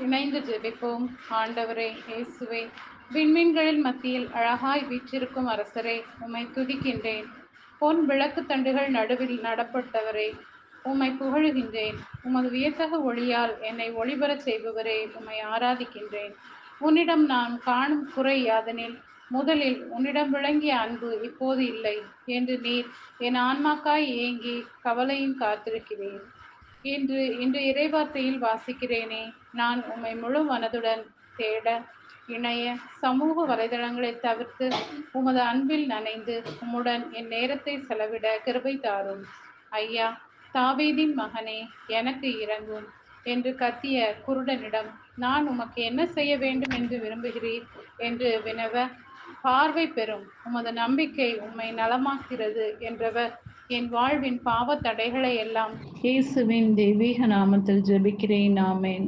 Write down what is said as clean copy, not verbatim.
இணைந்து ஜெபிப்போம். ஆண்டவரே இயேசுவே, விண்மீன்களின் மத்தியில் அழகாய் வீற்றிருக்கும் அரசரே, உம்மை துதிக்கின்றேன். பொன் விளக்கு தண்டுகள் நடுவில் நடப்பட்டவரே, உம்மை புகழுகின்றேன். உமது வியத்தகு ஒளியால் என்னை ஒளிபரச் செய்பவரே, உம்மை ஆராதிக்கின்றேன். உன்னிடம் நான் காணும் குறை யாதெனில், முதலில் உன்னிடம் விளங்கிய அன்பு இப்போது இல்லை என்று நீர் என் ஆன்மாக்காய் ஏங்கி கவலையும் காத்திருக்கிறீர். இன்று இறைவார்த்தையில் வாசிக்கிறேனே, நான் உம்மை முழு மனதுடன் தேட இணைய சமூக வலைதளங்களை தவிர்த்து உமது அன்பில் நனைந்து உம்முடன் என் நேரத்தை செலவிட கிருபை தாரும். ஐயா, தாவீதின் மகனே, எனக்கு இறங்கும் என்று கத்திய குருடனிடம் நான் உமக்கு என்ன செய்ய வேண்டும் என்று விரும்புகிறீர் என்று வினவ, பார்வை பெறும் உமது நம்பிக்கை உம்மை நலமாக்கிறது என்றவர், என் வாழ்வின் பாவ தடைகளை எல்லாம் இயேசுவின் தெய்வீக நாமத்தில் ஜெபிக்கிறேன். ஆமென்.